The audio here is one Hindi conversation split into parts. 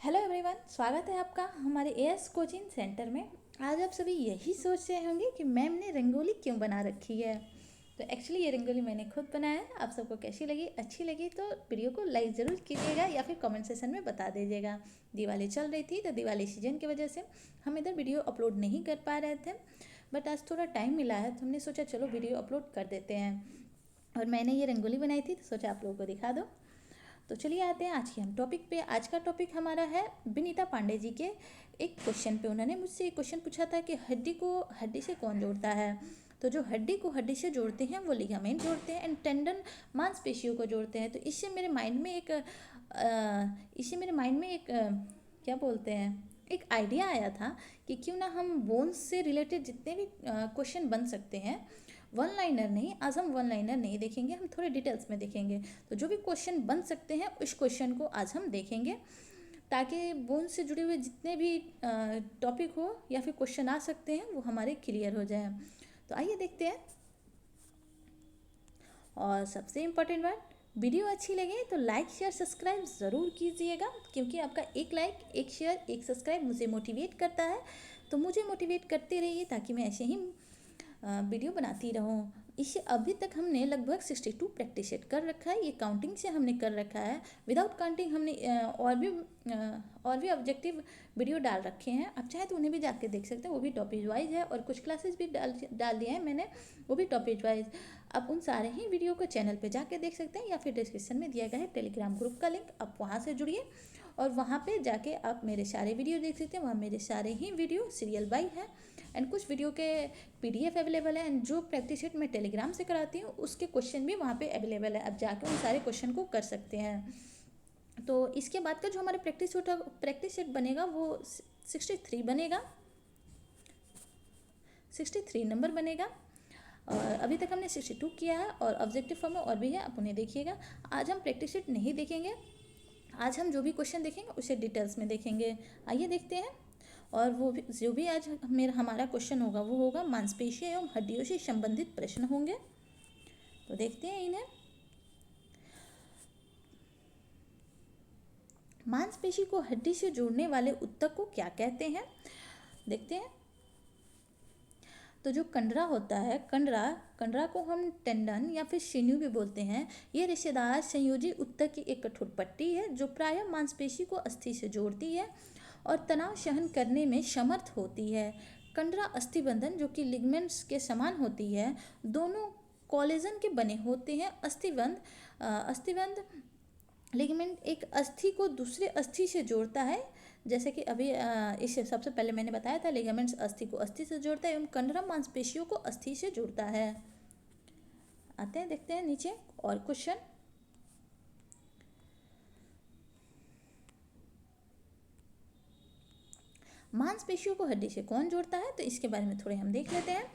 हेलो एवरीवन, स्वागत है आपका हमारे एएस कोचिंग सेंटर में। आज आप सभी यही सोच रहे होंगे कि मैम ने रंगोली क्यों बना रखी है। तो एक्चुअली ये रंगोली मैंने खुद बनाया है। आप सबको कैसी लगी, अच्छी लगी तो वीडियो को लाइक ज़रूर कीजिएगा या फिर कमेंट सेक्शन में बता दीजिएगा। दिवाली चल रही थी तो दिवाली सीजन की वजह से हम इधर वीडियो अपलोड नहीं कर पा रहे थे, बट आज थोड़ा टाइम मिला है तो हमने सोचा चलो वीडियो अपलोड कर देते हैं। और मैंने ये रंगोली बनाई थी तो सोचा आप लोगों को दिखा दो। तो चलिए आते हैं आज के हम टॉपिक पे। आज का टॉपिक हमारा है विनीता पांडे जी के एक क्वेश्चन पे। उन्होंने मुझसे एक क्वेश्चन पूछा था कि हड्डी को हड्डी से कौन जोड़ता है। तो जो हड्डी को हड्डी से जोड़ते हैं वो लिगामेंट जोड़ते हैं एंड टेंडन मांसपेशियों को जोड़ते हैं। तो इससे मेरे माइंड में एक क्या बोलते हैं, एक आइडिया आया था कि क्यों ना हम बोन्स से रिलेटेड जितने भी क्वेश्चन बन सकते हैं, वन लाइनर नहीं, आज हम वन लाइनर नहीं देखेंगे, हम थोड़े डिटेल्स में देखेंगे। तो जो भी क्वेश्चन बन सकते हैं उस क्वेश्चन को आज हम देखेंगे, ताकि बोन से जुड़े हुए जितने भी टॉपिक हो या फिर क्वेश्चन आ सकते हैं वो हमारे क्लियर हो जाए। तो आइए देखते हैं। और सबसे इम्पोर्टेंट बात, वीडियो अच्छी लगे तो लाइक शेयर सब्सक्राइब ज़रूर कीजिएगा, क्योंकि आपका एक लाइक, एक शेयर, एक सब्सक्राइब मुझे मोटिवेट करता है। तो मुझे मोटिवेट करते रहिए ताकि मैं ऐसे ही वीडियो बनाती रहूँ। इससे अभी तक हमने लगभग 62 प्रैक्टिस सेट कर रखा है। ये काउंटिंग से हमने कर रखा है, विदाउट काउंटिंग हमने और भी ऑब्जेक्टिव वीडियो डाल रखे हैं। आप चाहे तो उन्हें भी जाके देख सकते हैं, वो भी टॉपिक वाइज है। और कुछ क्लासेस भी डाल दिए हैं मैंने, वो भी टॉपिक वाइज। आप उन सारे ही वीडियो को चैनल पे जाके देख सकते हैं, या फिर डिस्क्रिप्शन में दिया गया है टेलीग्राम ग्रुप का लिंक, आप वहाँ से जुड़िए और वहाँ पे जाके आप मेरे सारे वीडियो देख सकते हैं। वहाँ मेरे सारे ही वीडियो सीरियल बाई है एंड कुछ वीडियो के पीडीएफ अवेलेबल है एंड जो प्रैक्टिस सेट मैं टेलीग्राम से कराती हूँ उसके क्वेश्चन भी वहाँ पे अवेलेबल है। आप जाके उन सारे क्वेश्चन को कर सकते हैं। तो इसके बाद का जो हमारा प्रैक्टिस सेट बनेगा वो 63 बनेगा, 63 नंबर बनेगा। और अभी तक हमने 62 किया है और ऑब्जेक्टिव फॉर्म में और भी है, आप उन्हें देखिएगा। आज हम प्रैक्टिस सेट नहीं देखेंगे, आज हम जो भी क्वेश्चन देखेंगे उसे डिटेल्स में देखेंगे। आइए देखते हैं। और वो भी जो भी आज हमारा क्वेश्चन होगा वो होगा मांसपेशियों एवं हड्डियों से संबंधित प्रश्न होंगे। तो देखते हैं इन्हें। मांसपेशी को हड्डी से जोड़ने वाले ऊतक को क्या कहते हैं, देखते हैं। तो जो कंडरा होता है, कंडरा को हम टेंडन या फिर सिन्यू भी बोलते हैं। ये रिश्तेदार संयोजी ऊतक की एक कठोर पट्टी है जो प्रायः मांसपेशी को अस्थि से जोड़ती है और तनाव सहन करने में समर्थ होती है। कंडरा अस्थिबंधन जो कि लिगमेंट्स के समान होती है, दोनों कोलेजन के बने होते हैं। अस्थिबंध लिगामेंट एक अस्थि को दूसरे अस्थि से जोड़ता है, जैसे कि अभी इससे सबसे पहले मैंने बताया था, लिगामेंट्स अस्थि को अस्थि से जोड़ता है एवं कंडरा मांसपेशियों को अस्थि से जोड़ता है। आते हैं, देखते हैं नीचे और क्वेश्चन। मांसपेशियों को हड्डी से कौन जोड़ता है, तो इसके बारे में थोड़े हम देख लेते हैं।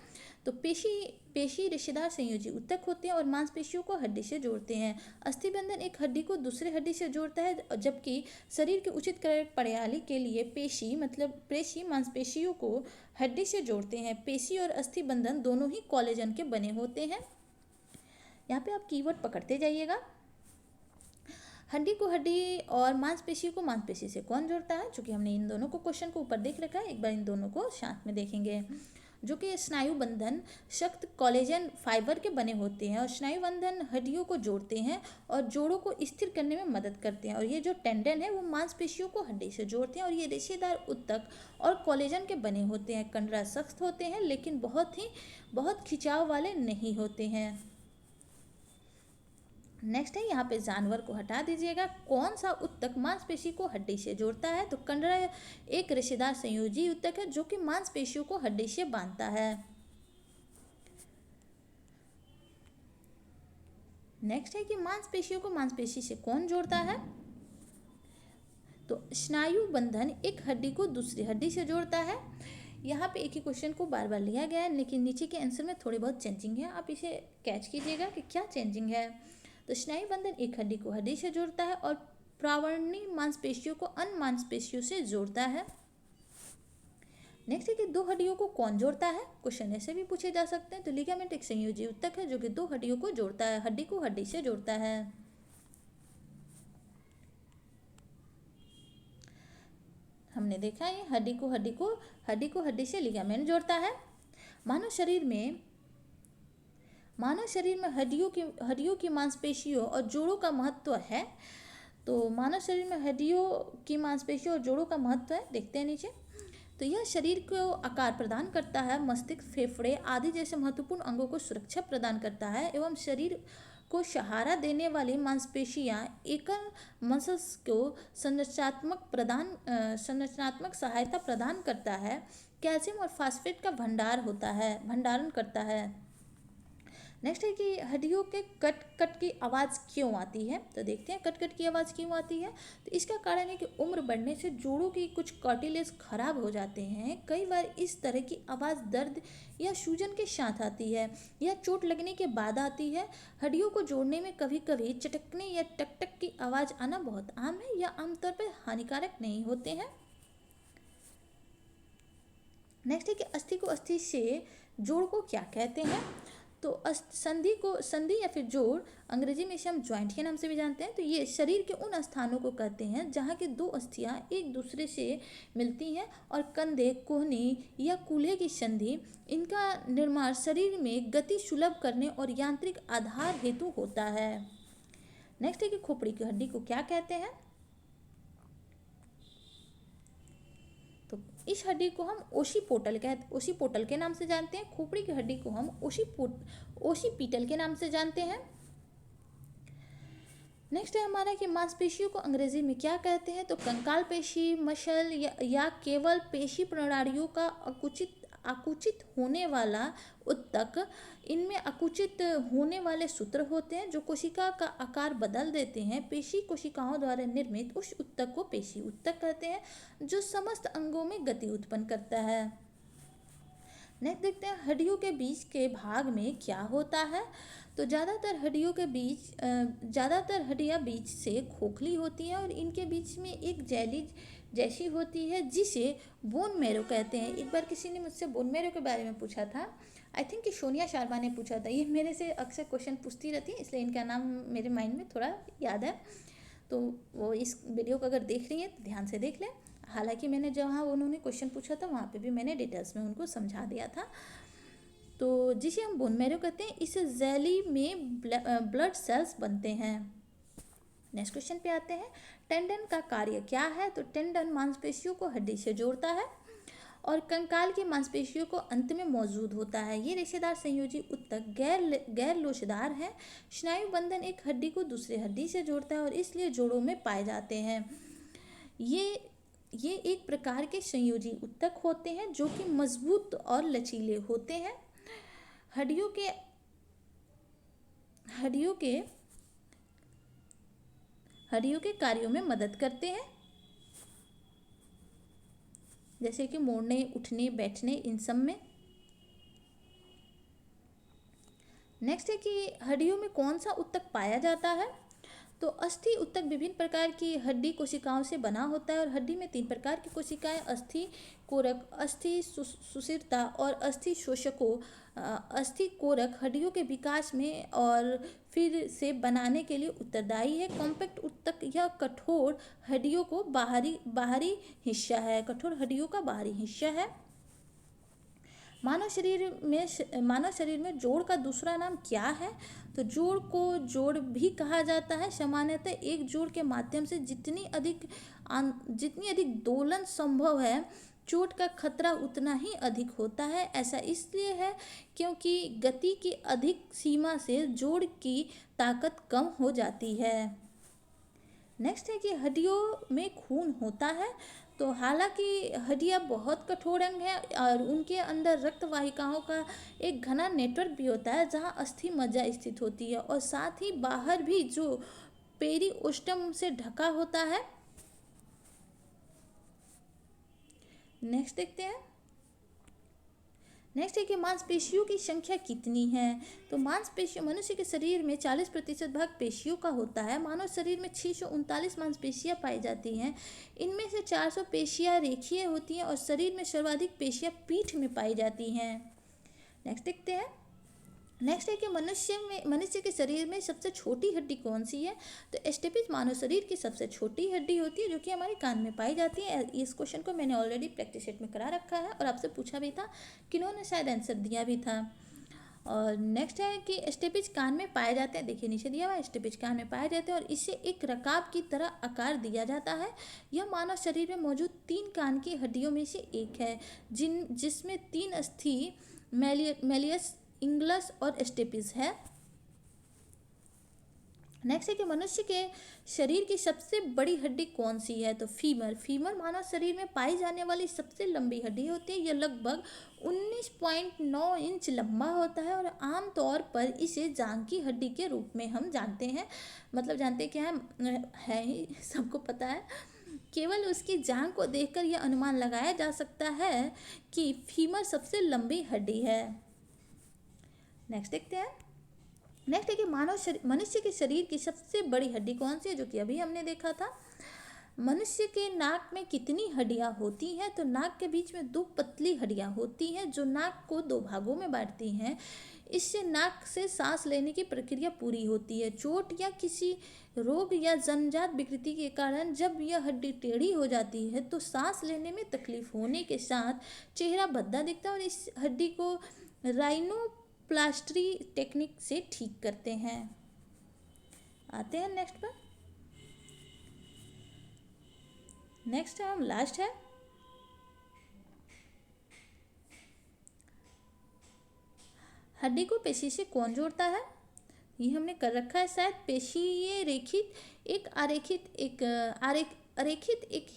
तो पेशी रिश्तेदार संयोजी ऊतक होते हैं और मांसपेशियों को हड्डी से जोड़ते हैं। अस्थिबंधन एक हड्डी को दूसरे हड्डी से जोड़ता है, जबकि शरीर के उचित प्रणाली के लिए पेशी मांसपेशियों को हड्डी से जोड़ते हैं। पेशी और अस्थिबंधन दोनों ही कोलेजन के बने होते हैं। यहाँ पे आप कीवर्ड पकड़ते जाइएगा। हड्डी को हड्डी और मांसपेशी को मांसपेशी से कौन जोड़ता है, चूँकि हमने इन दोनों को क्वेश्चन को ऊपर देख रखा है, एक बार इन दोनों को साथ में देखेंगे। जो कि स्नायु बंधन सख्त कोलेजन फाइबर के बने होते हैं और स्नायु बंधन हड्डियों को जोड़ते हैं और जोड़ों को स्थिर करने में मदद करते हैं। और ये जो टेंडन है वो मांसपेशियों को हड्डी से जोड़ते हैं और ये रेशेदार ऊतक और कोलेजन के बने होते हैं। कंडरा सख्त होते हैं लेकिन बहुत खिंचाव वाले नहीं होते हैं। नेक्स्ट है, यहाँ पे जानवर को हटा दीजिएगा। कौन सा ऊतक मांसपेशी को हड्डी से जोड़ता है, तो कंडरा एक रेशेदार संयोजी ऊतक है जो कि मांसपेशियों को हड्डी से बांधता है। नेक्स्ट है कि मांसपेशियों को मांसपेशी से कौन जोड़ता है, तो स्नायु बंधन एक हड्डी को दूसरी हड्डी से जोड़ता है। यहाँ पे एक ही क्वेश्चन को बार बार लिया गया है, लेकिन नीचे के आंसर में थोड़ी बहुत चेंजिंग है, आप इसे कैच कीजिएगा कि क्या चेंजिंग है। तो स्नायु बंधन एक हड्डी को हड्डी से जोड़ता है और प्रावरणी मांसपेशियों को अन्य मांसपेशियों से जोड़ता है। नेक्स्ट है कि दो हड्डियों को कौन जोड़ता है, क्वेश्चन ऐसे भी पूछे जा सकते हैं। तो लिगामेंट एक संयोजी ऊतक है जो कि दो हड्डियों को जोड़ता है, हड्डी को हड्डी से जोड़ता है। हमने देखा है हड्डी को हड्डी से लिगामेंट जोड़ता है। मानव शरीर में हड्डियों की मांसपेशियों और जोड़ों का महत्व है। तो मानव शरीर में हड्डियों की मांसपेशियों और जोड़ों का महत्व है, देखते हैं नीचे। तो यह शरीर को आकार प्रदान करता है, मस्तिष्क, फेफड़े आदि जैसे महत्वपूर्ण अंगों को सुरक्षा प्रदान करता है एवं शरीर को सहारा देने वाली मांसपेशियां एकल मसल्स को संरचनात्मक सहायता प्रदान करता है। कैल्शियम और फास्फेट का भंडारण करता है। नेक्स्ट है कि हड्डियों के कट कट की आवाज़ क्यों आती है। तो देखते हैं कट कट की आवाज़ क्यों आती है। तो इसका कारण है कि उम्र बढ़ने से जोड़ों की कुछ कार्टिलेज खराब हो जाते हैं। कई बार इस तरह की आवाज़ दर्द या सूजन के साथ आती है या चोट लगने के बाद आती है। हड्डियों को जोड़ने में कभी कभी चटकने या टक टक की आवाज़ आना बहुत आम है या आमतौर पर हानिकारक नहीं होते हैं। नेक्स्ट है कि अस्थि को अस्थि से जोड़ को क्या कहते हैं। तो संधि या फिर जोड़ अंग्रेजी में इसे हम ज्वाइंट के नाम से भी जानते हैं। तो ये शरीर के उन स्थानों को कहते हैं जहाँ के दो अस्थियाँ एक दूसरे से मिलती हैं। और कंधे, कोहनी या कूल्हे की संधि, इनका निर्माण शरीर में गति सुलभ करने और यांत्रिक आधार हेतु होता है। नेक्स्ट है कि खोपड़ी की हड्डी को क्या कहते हैं। तो इस हड्डी को हम ओसीपोटल के नाम से जानते हैं। खोपड़ी की हड्डी को हम ओसीपीटल के नाम से जानते हैं। नेक्स्ट है हमारा कि मांसपेशियों को अंग्रेजी में क्या कहते हैं। तो कंकाल पेशी, मसल या केवल पेशी प्रणालियों का आकुचित होने वाला उत्तक, इनमें आकुचित होने वाले सूत्र होते हैं जो कोशिका का आकार बदल देते हैं। पेशी कोशिकाओं द्वारा निर्मित उस उत्तक को पेशी उत्तक कहते हैं जो समस्त अंगों में गति उत्पन्न करता है। नेक्स्ट देखते हैं हड्डियों के बीच के भाग में क्या होता है। तो ज़्यादातर हड्डियाँ बीच से खोखली होती हैं और इनके बीच में एक जेली जैसी होती है जिसे बोन मैरो कहते हैं। एक बार किसी ने मुझसे बोन मैरो के बारे में पूछा था, आई थिंक कि सोनिया शर्मा ने पूछा था। ये मेरे से अक्सर क्वेश्चन पूछती रहती है, इसलिए इनका नाम मेरे माइंड में थोड़ा याद है। तो वो इस वीडियो को अगर देख रही हैं तो ध्यान से देख लें। हालांकि मैंने जहाँ उन्होंने क्वेश्चन पूछा था वहाँ पे भी मैंने डिटेल्स में उनको समझा दिया था। तो जिसे हम बोन मैरो कहते हैं, इस जेली में ब्लड सेल्स बनते हैं। नेक्स्ट क्वेश्चन पे आते हैं, टेंडन का कार्य क्या है। तो टेंडन मांसपेशियों को हड्डी से जोड़ता है और कंकाल की मांसपेशियों को अंत में मौजूद होता है। ये रेशेदार संयोजी उत्तक गैर लोचदार है। स्नायु बंधन एक हड्डी को दूसरे हड्डी से जोड़ता है और इसलिए जोड़ों में पाए जाते हैं। ये एक प्रकार के संयोजी उत्तक होते हैं जो कि मजबूत और लचीले होते हैं। हड्डियों के कार्यों में मदद करते हैं, जैसे कि मोड़ने, उठने, बैठने, इन सब में। नेक्स्ट है कि हड्डियों में कौन सा उत्तक पाया जाता है। तो अस्थि उत्तक विभिन्न प्रकार की हड्डी कोशिकाओं से बना होता है और हड्डी में 3 प्रकार की कोशिकाएं अस्थि कोरक, अस्थि सुषिरता और अस्थि शोषकों। अस्थि कोरक हड्डियों के विकास में और फिर से बनाने के लिए उत्तरदायी है। कॉम्पैक्ट उत्तक यह कठोर हड्डियों का बाहरी हिस्सा है। मानव शरीर में जोड़ का दूसरा नाम क्या है। तो जोड़ को जोड़ भी कहा जाता है। सामान्यतः एक जोड़ के माध्यम से जितनी अधिक दोलन संभव है, चोट का खतरा उतना ही अधिक होता है। ऐसा इसलिए है क्योंकि गति की अधिक सीमा से जोड़ की ताकत कम हो जाती है। नेक्स्ट है कि हड्डियों में खून होता है। तो हालांकि हड्डियाँ बहुत कठोर अंग हैं और उनके अंदर रक्त वाहिकाओं का एक घना नेटवर्क भी होता है जहाँ अस्थि मज्जा स्थित होती है और साथ ही बाहर भी जो पेरिओस्टम से ढका होता है। नेक्स्ट देखते हैं। नेक्स्ट है कि मांसपेशियों की संख्या कितनी है। तो मांसपेशियों, मनुष्य के शरीर में 40% भाग पेशियों का होता है। मानव शरीर में 639 मांसपेशियां पाई जाती हैं। इनमें से 400 पेशियां रेखीय होती हैं और शरीर में सर्वाधिक पेशियां पीठ में पाई जाती हैं। नेक्स्ट देखते हैं। नेक्स्ट है कि मनुष्य के शरीर में सबसे छोटी हड्डी कौन सी है। तो स्टेपिज मानव शरीर की सबसे छोटी हड्डी होती है जो कि हमारे कान में पाई जाती है। इस क्वेश्चन को मैंने ऑलरेडी प्रैक्टिस सेट में करा रखा है और आपसे पूछा भी था, किन्होंने शायद आंसर दिया भी था। और नेक्स्ट है कि स्टेपिज कान में पाए जाते हैं। देखिए नीचे दिया हुआ है, स्टेपिज कान में पाए जाते हैं और इसे एक रकाब की तरह आकार दिया जाता है। यह मानव शरीर में मौजूद 3 कान की हड्डियों में से एक है, जिसमें 3 अस्थि मेलियस, इंगलस और स्टेपिज है। नेक्स्ट है कि मनुष्य के शरीर की सबसे बड़ी हड्डी कौन सी है। तो फीमर मानव शरीर में पाई जाने वाली सबसे लंबी हड्डी होती है। यह लगभग 19.9 इंच लंबा होता है और आमतौर पर इसे जांघ की हड्डी के रूप में हम जानते हैं। मतलब जानते क्या है ही, सबको पता है। केवल उसकी जांघ को देखकर यह अनुमान लगाया जा सकता है कि फीमर सबसे लंबी हड्डी है। नेक्स्ट देखते हैं। नेक्स्ट है कि मनुष्य के शरीर की सबसे बड़ी हड्डी कौन सी है, जो कि अभी हमने देखा था। मनुष्य के नाक में कितनी हड्डियां होती हैं। तो नाक के बीच में 2 पतली हड्डियां होती हैं जो नाक को 2 भागों में बांटती हैं। इससे नाक से सांस लेने की प्रक्रिया पूरी होती है। चोट या किसी रोग या जन्मजात विकृति के कारण जब यह हड्डी टेढ़ी हो जाती है तो सांस लेने में तकलीफ होने के साथ चेहरा भद्दा दिखता है और इस हड्डी को राइनोप्लास्टी टेक्निक से ठीक करते हैं। आते हैं नेक्स्ट पर। नेक्स्ट है, हम लास्ट है, हड्डी को पेशी से कौन जोड़ता है। ये हमने कर रखा है शायद। पेशीय रेखित एक आरेखित एक अरेखित एक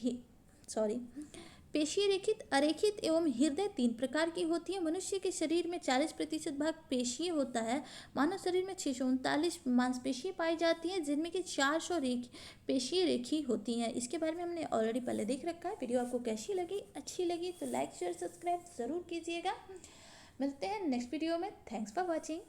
पेशीय रेखित, अरेखित एवं हृदय 3 प्रकार की होती है। मनुष्य के शरीर में 40% भाग पेशीय होता है। मानव शरीर में 639 मांसपेशियां पाई जाती हैं जिनमें कि 400 पेशीय रेखी होती हैं। इसके बारे में हमने ऑलरेडी पहले देख रखा है। वीडियो आपको कैसी लगी, अच्छी लगी तो लाइक शेयर सब्सक्राइब ज़रूर कीजिएगा। मिलते हैं नेक्स्ट वीडियो में। Thanks for watching.